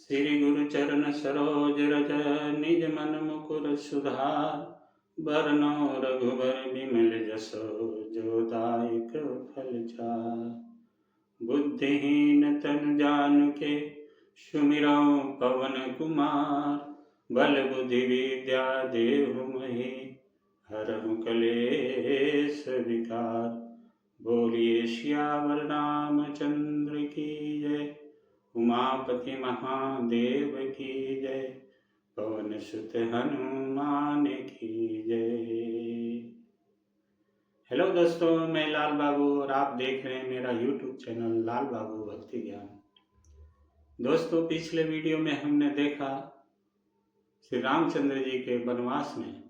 श्री गुरु चरण सरोज रज निज मन मुकुर सुधार बरनौ रघुबर बिमल जसो जो दायक फल चार। बुद्धिहीन तनु जानिके सुमिरौ पवन कुमार बल बुद्धि विद्या देहु मोहि हरहु कलेश विकार। बोलिए सियावर रामचंद्र की जय, उमापति महादेव की जय, पवन सुत हनुमान की जय। हेलो दोस्तों, मैं लाल बाबू और आप देख रहे हैं मेरा यूट्यूब चैनल लाल बाबू भक्ति ज्ञान। दोस्तों, पिछले वीडियो में हमने देखा श्री रामचंद्र जी के वनवास में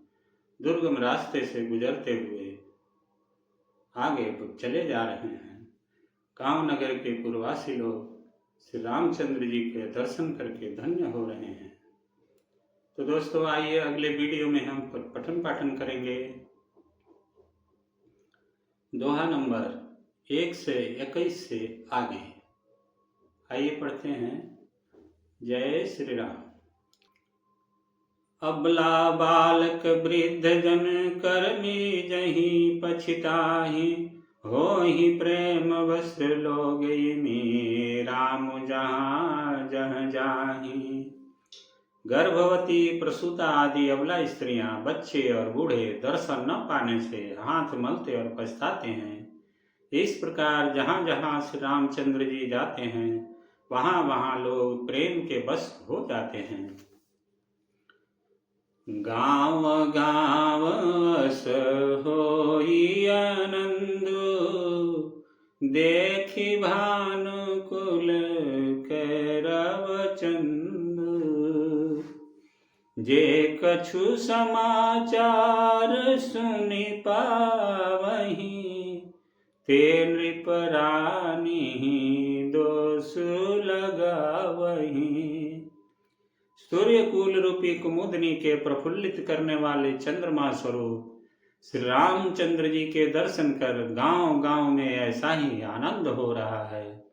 दुर्गम रास्ते से गुजरते हुए आगे चले जा रहे हैं। गांव नगर के पूर्ववासी लोग श्री रामचंद्र जी के दर्शन करके धन्य हो रहे हैं। तो दोस्तों, आइए अगले वीडियो में हम पठन पाठन करेंगे दोहा नंबर 1 से 21 से आगे। आइए पढ़ते हैं। जय श्री राम। अबला बालक वृद्ध जन करमी जहीं पछिताहि, होहि प्रेम वश लोग इमी राम जहाँ जहाँ जाहि। गर्भवती, प्रसूता आदि अबला स्त्रियां, बच्चे और बूढ़े दर्शन न पाने से हाथ मलते और पछताते हैं। इस प्रकार जहाँ जहाँ श्री रामचंद्र जी जाते हैं वहाँ वहाँ लोग प्रेम के वश हो जाते हैं। गाँव गाँव अस होई आनंद, देखी भानुकुल कैरव चंद। जे कछु समाचार सुनि पावहीं, ते नृप रानी दोष लगावहीं। सूर्यकुल रूपी कुमुदनी के प्रफुल्लित करने वाले चंद्रमा स्वरूप श्री रामचंद्र जी के दर्शन कर गांव गांव में ऐसा ही आनंद हो रहा है।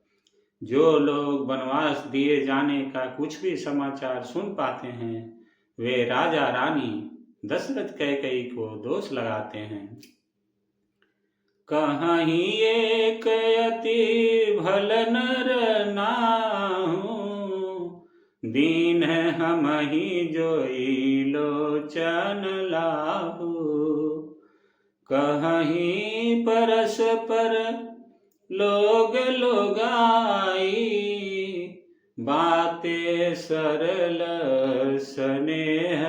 जो लोग वनवास दिए जाने का कुछ भी समाचार सुन पाते हैं वे राजा रानी दशरथ कैकेयी को दोष लगाते हैं। कहीं एक अति भल नर नाहु, दीन हमहि जोई लोचन लाहु। कहीं परस्पर लोग लोगाई, बातें सरल स्नेह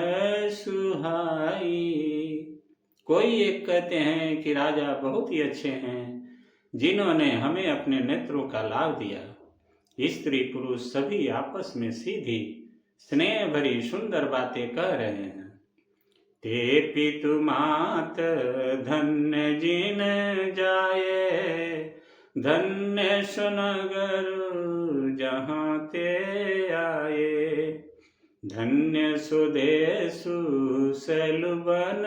सुहाई। कोई एक कहते हैं कि राजा बहुत ही अच्छे हैं जिन्होंने हमें अपने नेत्रों का लाभ दिया। स्त्री पुरुष सभी आपस में सीधी स्नेह भरी सुंदर बातें कह रहे हैं। ते पितु मात धन्य जिन जाए, धन्य सुनगर जहाँ ते आए। धन्य सुदेशु सैलुबन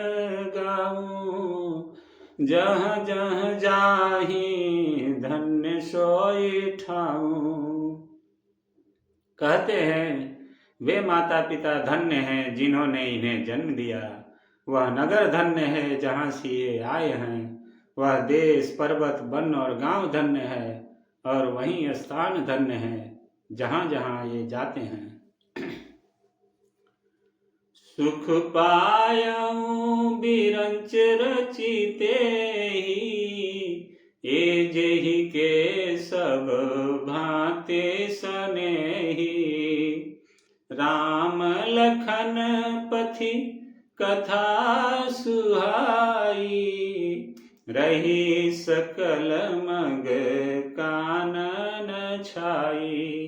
गाऊं, जहाँ जहाँ जाहि धन्य सोई ठाऊं। कहते हैं वे माता पिता धन्य हैं जिन्होंने इन्हें जन्म दिया। वह नगर धन्य है जहाँ से ये आए हैं। वह देश पर्वत वन और गांव धन्य है और वहीं स्थान धन्य है जहाँ जहाँ ये जाते हैं। सुख पायऊं बिरंच रचिते ही, ए जेहि के सब भांति सनेही। राम लखन पथि कथा सुहाई, रही सकल मग कानन छाई।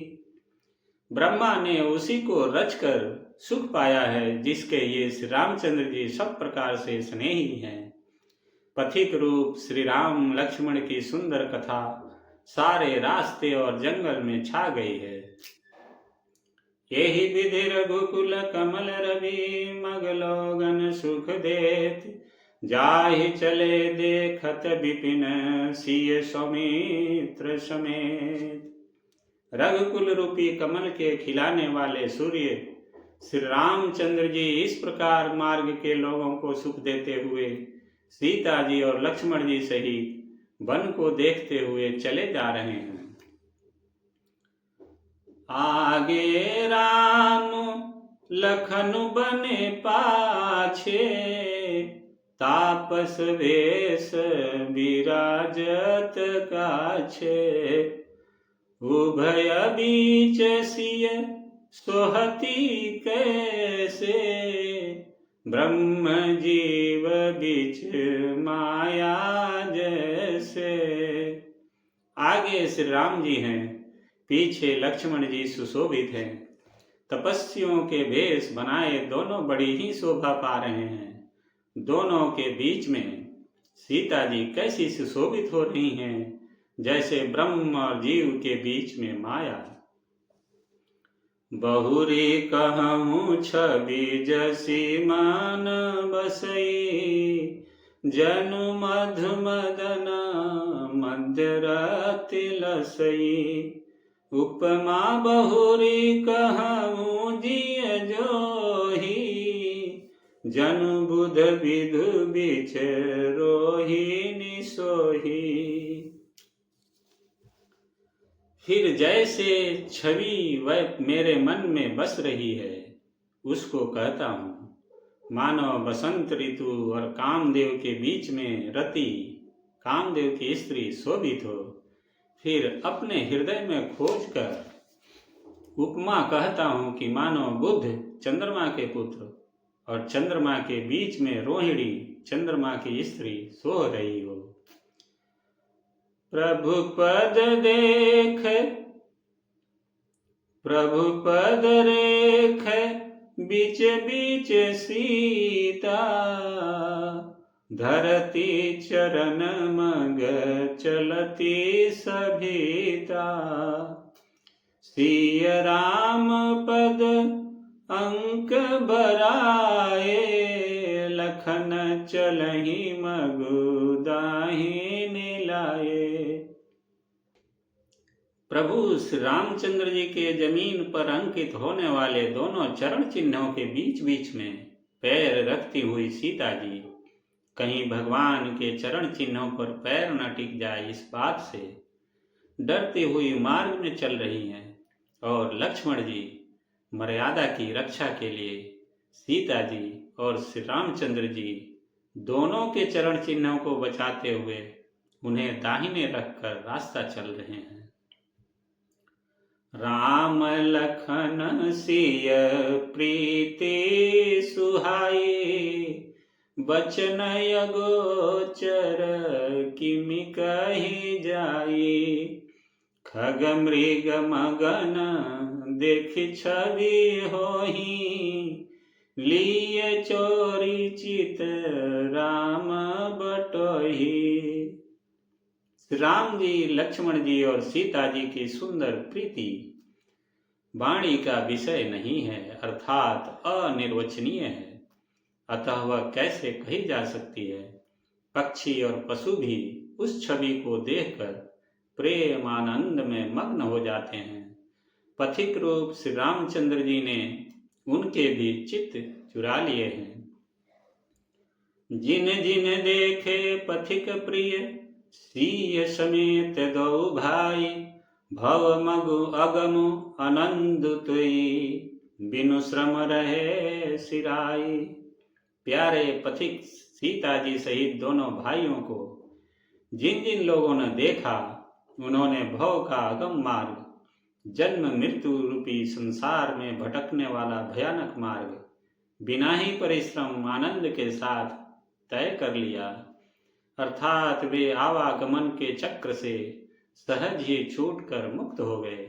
ब्रह्मा ने उसी को रचकर सुख पाया है जिसके ये श्री रामचंद्र जी सब प्रकार से स्नेही हैं। पथिक रूप श्री राम लक्ष्मण की सुंदर कथा सारे रास्ते और जंगल में छा गई है। यही विधि रघुकुल कमल रवि, मगलोगन सुख देत। जाहि चले देखत विपिन, सिय सौमित्र समेत। रघुकुल रूपी कमल के खिलाने वाले सूर्य श्री रामचंद्र जी इस प्रकार मार्ग के लोगों को सुख देते हुए सीता जी और लक्ष्मण जी सहित वन को देखते हुए चले जा रहे हैं। आगे राम लखन बने पाछे, तापस वेश विराजत काछे। उभय बीच सिय सोहती कैसे, ब्रह्म जीव बीच माया जैसे। आगे श्री राम जी हैं, पीछे लक्ष्मण जी सुशोभित हैं। तपस्वियों के भेष बनाए दोनों बड़ी ही शोभा पा रहे हैं। दोनों के बीच में सीता जी कैसी सुशोभित हो रही हैं, जैसे ब्रह्म और जीव के बीच में माया। बहुरी कहूँ छवि जसी मान बसई, जनु मधु मदन मध्यराति लसई। उपमा बहुरी कहूँ जिय जोही, जनु बुध विधु बिच रोही निसोही। फिर जैसे छवि वह मेरे मन में बस रही है, उसको कहता हूँ। मानो बसंत ऋतु और कामदेव के बीच में रति, कामदेव की स्त्री शोभित हो। फिर अपने हृदय में खोज कर उपमा कहता हूँ कि मानो बुध चंद्रमा के पुत्र और चंद्रमा के बीच में रोहिणी चंद्रमा की स्त्री सो रही हो। प्रभु पद रेख बीच बीच सीता, धरती चरण मग चलती सभीता। सिय राम पद अंक बराए, लखन चलहि मगु दाहि निलाए। प्रभु श्री रामचंद्र जी के जमीन पर अंकित होने वाले दोनों चरण चिन्हों के बीच बीच में पैर रखती हुई सीता जी कहीं भगवान के चरण चिन्हों पर पैर न टिक जाए इस बात से डरती हुई मार्ग में चल रही हैं। और लक्ष्मण जी मर्यादा की रक्षा के लिए सीता जी और श्री रामचंद्र जी दोनों के चरण चिन्हों को बचाते हुए उन्हें दाहिने रखकर रास्ता चल रहे हैं। राम लखन सिय प्रीति सुहाई, बचन अगोचर किमि कहि जाई। खग मृग मगन देख छवि होही, लिए चोरी चित राम बटोही। राम जी, लक्ष्मण जी और सीता जी की सुंदर प्रीति वाणी का विषय नहीं है, अर्थात अनिर्वचनीय है, अतः वह कैसे कही जा सकती है। पक्षी और पशु भी उस छवि को देखकर प्रेम आनंद में मग्न हो जाते हैं। पथिक रूप श्री रामचंद्र जी ने उनके भी चित्त चुरा लिए हैं। जिन जिन देखे पथिक प्रिय, सिय समेत दो भाई। भव मगु अगमु आनंद तुई, बिनु श्रम रहे सिराई। प्यारे पथिक सीता जी सहित दोनों भाइयों को जिन जिन लोगों ने देखा, उन्होंने भव का अगम मार्ग, जन्म मृत्यु रूपी संसार में भटकने वाला भयानक मार्ग बिना ही परिश्रम आनंद के साथ तय कर लिया, अर्थात वे आवागमन के चक्र से सहज ही छूटकर मुक्त हो गए।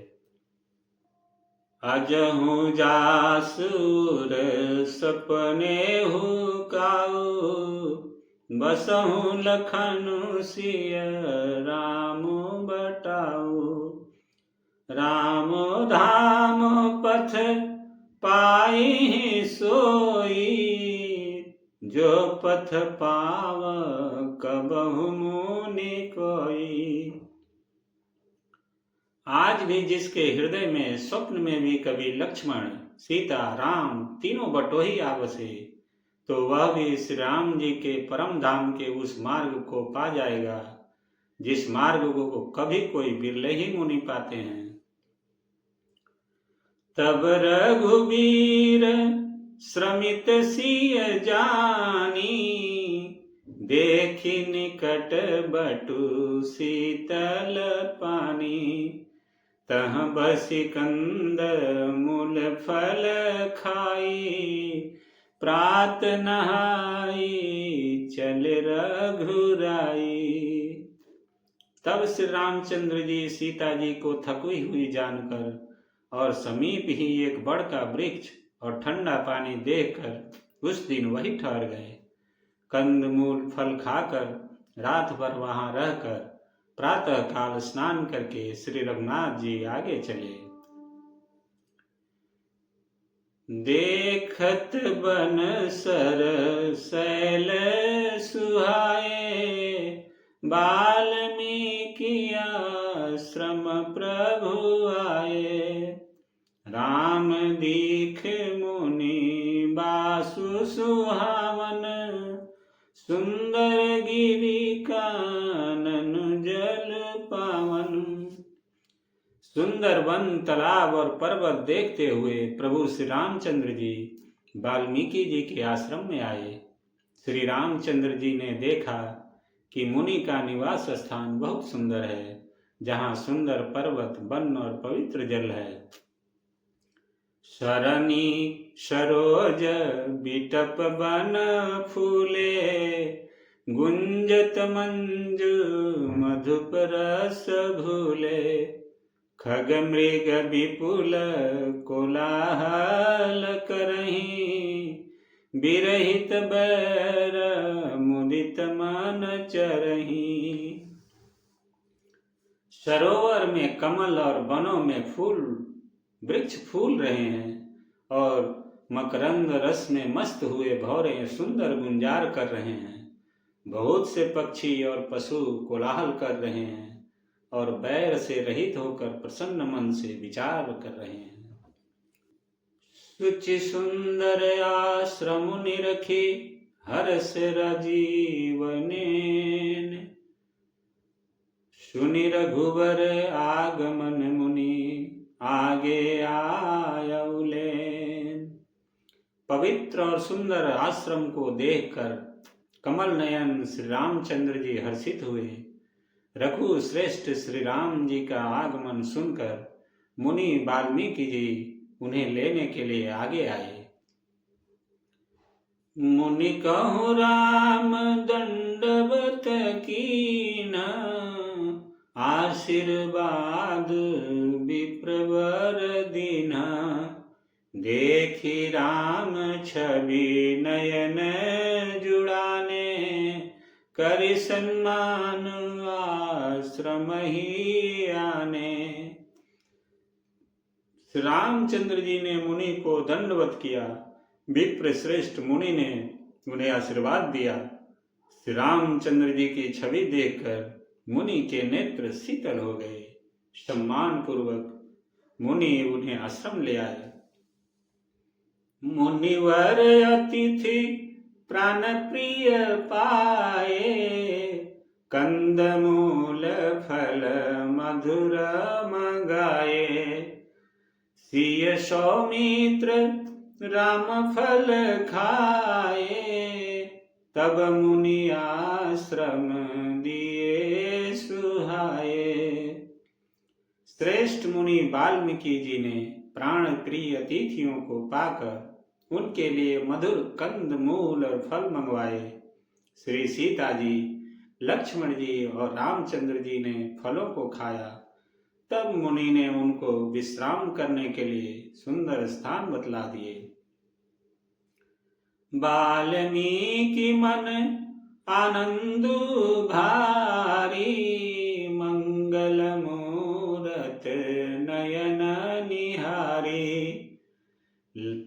अजहु जासुर सपने हुकाऊ, बसहु लखनु सिय राम बटाऊ। राम धाम पथ पाई सोई, जो पथ पाव कबहु मुनि कोई। आज भी जिसके हृदय में स्वप्न में भी कभी लक्ष्मण, सीता, राम तीनों बटोही आ बसे, तो वह भी श्री राम जी के परम धाम के उस मार्ग को पा जाएगा जिस मार्ग को कभी कोई बिरले ही मुनि पाते हैं। तब रघुबीर श्रमित सिय जानी, देखी निकट बटु शीतल पानी, तह बसी कंद मूल फल खाई, प्रात नहाई चल रघुराई। तब श्री रामचंद्र जी सीता जी को थकी हुई जानकर और समीप ही एक बड़ का वृक्ष और ठंडा पानी देखकर उस दिन वही ठहर गए। कंदमूल फल खाकर रात भर वहां रहकर प्रातः काल स्नान करके श्री रघुनाथ जी आगे चले। देखत बन सर सैल सुहाए, वाल्मीकि आश्रम प्रभु आए, राम दीख मुनि बासु सुहावन, सुंदर गिरि कानन जल पावन। सुंदर वन, तालाब और पर्वत देखते हुए प्रभु श्री रामचंद्र जी वाल्मीकि जी के आश्रम में आए। श्री रामचंद्र जी ने देखा कि मुनि का निवास स्थान बहुत सुंदर है, जहाँ सुंदर पर्वत, वन और पवित्र जल है। सरनी सरोज बिटप बन फूले, गुंजत मंजु मधुप रस घूले, खग मृग विपुल कोलाहल करहीं, विरहित बैर मुदित मन चरहीं। सरोवर में कमल और वनों में फूल वृक्ष फूल रहे हैं और मकरंद रस में मस्त हुए भौरे सुंदर गुंजार कर रहे हैं। बहुत से पक्षी और पशु कोलाहल कर रहे हैं और बैर से रहित होकर प्रसन्न मन से विचार कर रहे हैं। सुचि सुंदर आश्रम निरखी, हर्ष राजीवनेन, सुनि रघुवर आगमन मुनि, आगे आयउलेन। पवित्र और सुंदर आश्रम को देखकर कमल नयन श्री रामचंद्र जी हर्षित हुए। रघु श्रेष्ठ श्री राम जी का आगमन सुनकर मुनि वाल्मीकि जी उन्हें लेने के लिए आगे आए। मुनि कहु राम दंडवत कीना, आशीर्वाद विप्रवर दीना, देखी राम छवि नयन जुड़ाने, करि सम्मान आश्रम ही आने। श्री रामचंद्र जी ने मुनि को दंडवत किया। विप्र श्रेष्ठ मुनि ने उन्हें आशीर्वाद दिया। श्री रामचंद्र जी की छवि देखकर मुनि के नेत्र शीतल हो गए। सम्मान पूर्वक मुनि उन्हें आश्रम ले आए। मुनिवर अतिथि प्राण प्रिय पाए, कंदमूल फल मधुर मंगाए, सिय सौमित्र राम फल खाए, तब मुनि आश्रम दिए सुहाए। श्रेष्ठ मुनि वाल्मीकि जी ने प्राण प्रिय अतिथियों को पाकर उनके लिए मधुर कंद मूल और फल मंगवाए। श्री सीता जी, लक्ष्मण जी और रामचंद्र जी ने फलों को खाया। तब मुनि ने उनको विश्राम करने के लिए सुंदर स्थान बतला दिए। वाल्मीकि मन आनंदु भारी, मंगल मूरत नयन निहारी,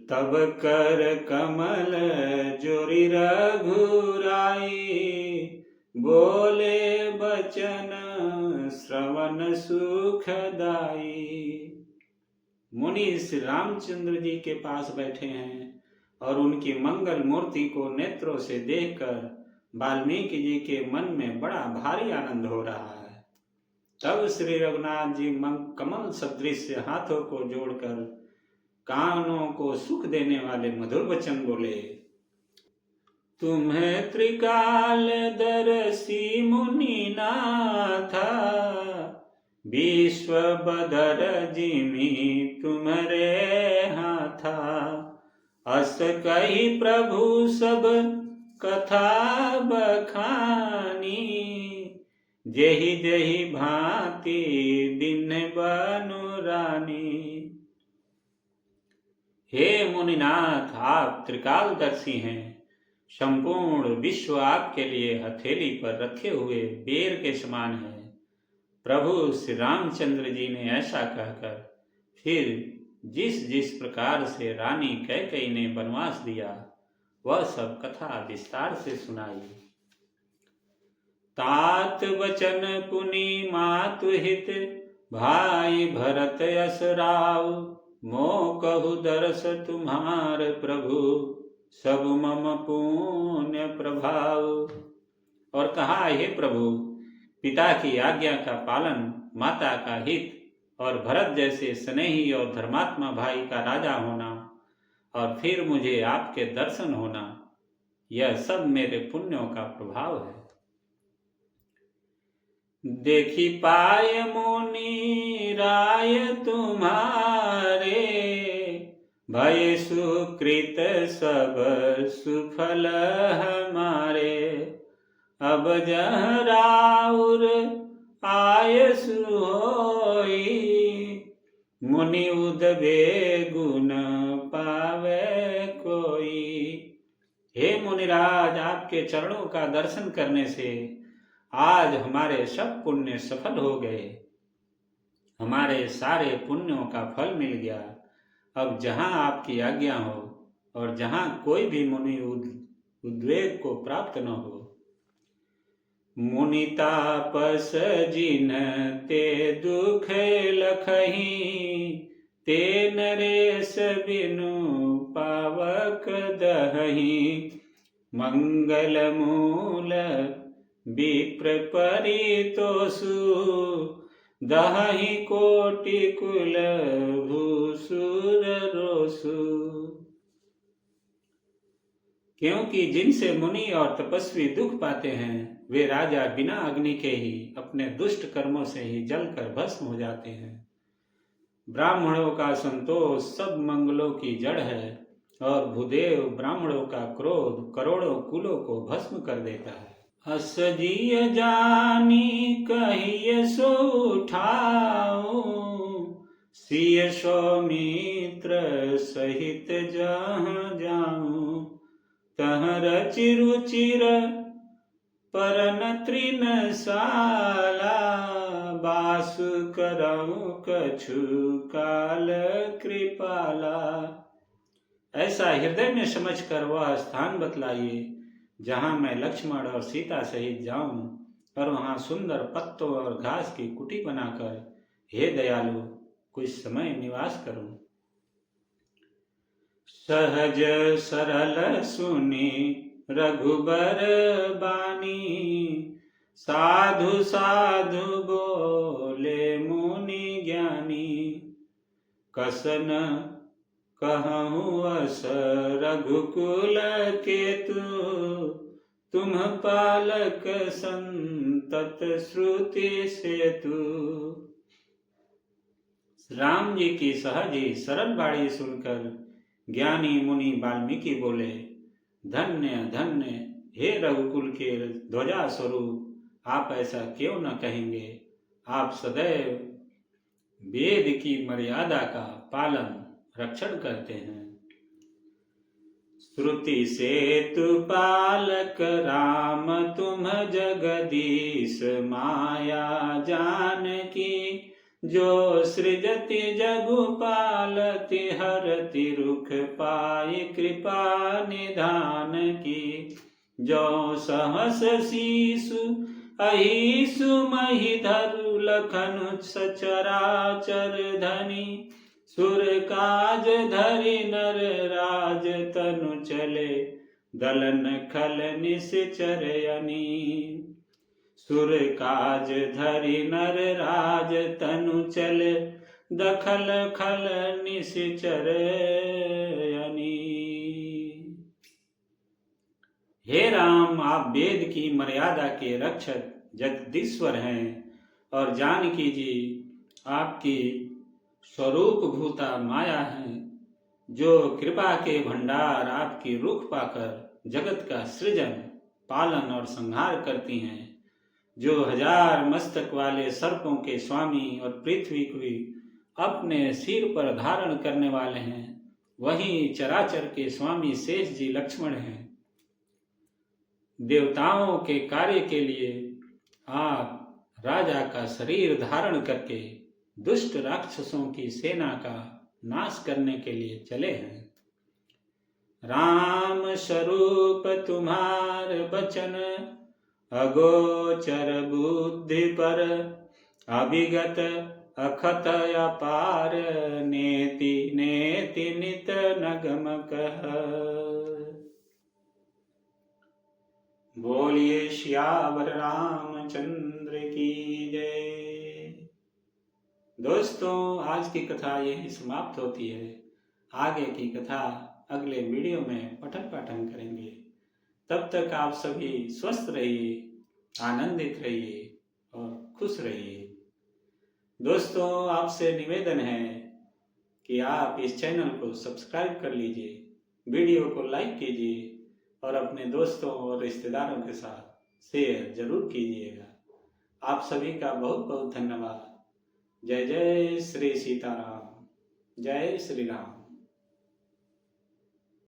तब कर कमल जोरि रघुराई, बोले बचन श्रवण सुखदाई। मुनि श्री रामचंद्र जी के पास बैठे हैं और उनकी मंगल मूर्ति को नेत्रों से देखकर वाल्मीकि जी के मन में बड़ा भारी आनंद हो रहा है। तब श्री रघुनाथ जी कमल सदृश हाथों को जोड़कर कानों को सुख देने वाले मधुर वचन बोले। तुम्हें त्रिकाल दर्शी मुनि नाथा, विश्व बदर जिमी तुम्हारे हाथा। अस कही प्रभु सब कथा बखानी, जेहि जेहि भांति दिन बनु रानी। हे मुनिनाथ, आप त्रिकालदर्शी हैं। संपूर्ण विश्व आपके लिए हथेली पर रखे हुए बेर के समान है। प्रभु श्री रामचंद्र जी ने ऐसा कहकर फिर जिस जिस प्रकार से रानी कैकेयी ने वनवास दिया वह सब कथा विस्तार से सुनाई। तात वचन पुनि मातु हित, भाई भरत यस राव। मो कहु दरस तुम्हार प्रभु, सब मम पुण्य प्रभाव। और कहा, हे प्रभु, पिता की आज्ञा का पालन, माता का हित और भरत जैसे स्नेही और धर्मात्मा भाई का राजा होना और फिर मुझे आपके दर्शन होना, यह सब मेरे पुण्यों का प्रभाव है। देखी पाए मुनि राय तुम्हारे, भय सुकृत सब सुफल हमारे। अब जह राउर आयसु होई, मुनि उदबे गुण पावे कोई। हे मुनिराज, आपके चरणों का दर्शन करने से आज हमारे सब पुण्य सफल हो गए। हमारे सारे पुण्यों का फल मिल गया। अब जहाँ आपकी आज्ञा हो और जहाँ कोई भी मुनि उद्वेग को प्राप्त न हो। मुनि तापस जिन ते दुख लखही, ते नरेश बिनु पावक दहही। मंगल मूल विप्र परितोषु, दहहि कोटि कुल भूसुर रोसु। क्योंकि जिनसे मुनि और तपस्वी दुख पाते हैं वे राजा बिना अग्नि के ही अपने दुष्ट कर्मों से ही जलकर भस्म हो जाते हैं। ब्राह्मणों का संतोष सब मंगलों की जड़ है और भूदेव ब्राह्मणों का क्रोध करोड़ों कुलों को भस्म कर देता है। अस जिय जानी कहिए सो उठाओ, सिय सौमित्र सहित जहाँ जाऊं। तह रचि रुचिर परन तृण साला, बासु करऊं कछु काल कृपाला। ऐसा हृदय में समझकर वह स्थान बतलाइए जहाँ मैं लक्ष्मण और सीता सहित जाऊं और वहाँ सुंदर पत्तों और घास की कुटी बनाकर हे दयालु कुछ समय निवास करूं। सहज सरल सुनी रघुबर बानी, साधु साधु बोले मुनि ज्ञानी। कसन कहूँ अस रघुकुल केतु, तुम पालक संतत श्रुति सेतु। राम जी की सहज ही सरल बाणी सुनकर ज्ञानी मुनि वाल्मीकि बोले, धन्य धन्य हे रघुकुल के ध्वजा स्वरूप, आप ऐसा क्यों न कहेंगे। आप सदैव वेद की मर्यादा का पालन रक्षण करते हैं। श्रुति सेतु पालक राम तुम जगदीश, माया जानकी जो सृजति जगु पालति। हरति रुख पाई कृपा निधान की, जो सहस शीशु अहिसु मही धरु लखन सचराचर धनी, सुर काज धरि नर राज तनु चले, दलन खल निश्चर अनी। सुर काज धरि नर राज तनु चले, दखल खल निश्चर अनी। हे राम, आप वेद की मर्यादा के रक्षक जगदीश्वर हैं और जानकी जी आपकी स्वरूप भूता माया हैं, जो कृपा के भंडार आपकी रुख पाकर जगत का सृजन, पालन और संहार करती हैं, जो 1000 मस्तक वाले सर्पों के स्वामी और पृथ्वी को अपने सिर पर धारण करने वाले हैं, वहीं चराचर के स्वामी शेष जी लक्ष्मण हैं। देवताओं के कार्य के लिए आप राजा का शरीर धारण करके दुष्ट राक्षसों की सेना का नाश करने के लिए चले हैं। राम स्वरूप तुम्हार बचन, अगोचर बुद्धि पर, अभिगत अखत अपार, नेति नेति नित नगम कह। बोलिए श्यावर रामचंद्र की जय। दोस्तों, आज की कथा यही समाप्त होती है। आगे की कथा अगले वीडियो में पठन पाठन करेंगे। तब तक आप सभी स्वस्थ रहिए, आनंदित रहिए और खुश रहिए। दोस्तों, आपसे निवेदन है कि आप इस चैनल को सब्सक्राइब कर लीजिए, वीडियो को लाइक कीजिए और अपने दोस्तों और रिश्तेदारों के साथ शेयर जरूर कीजिएगा। आप सभी का बहुत बहुत धन्यवाद। जय जय श्री सीताराम, जय श्री राम।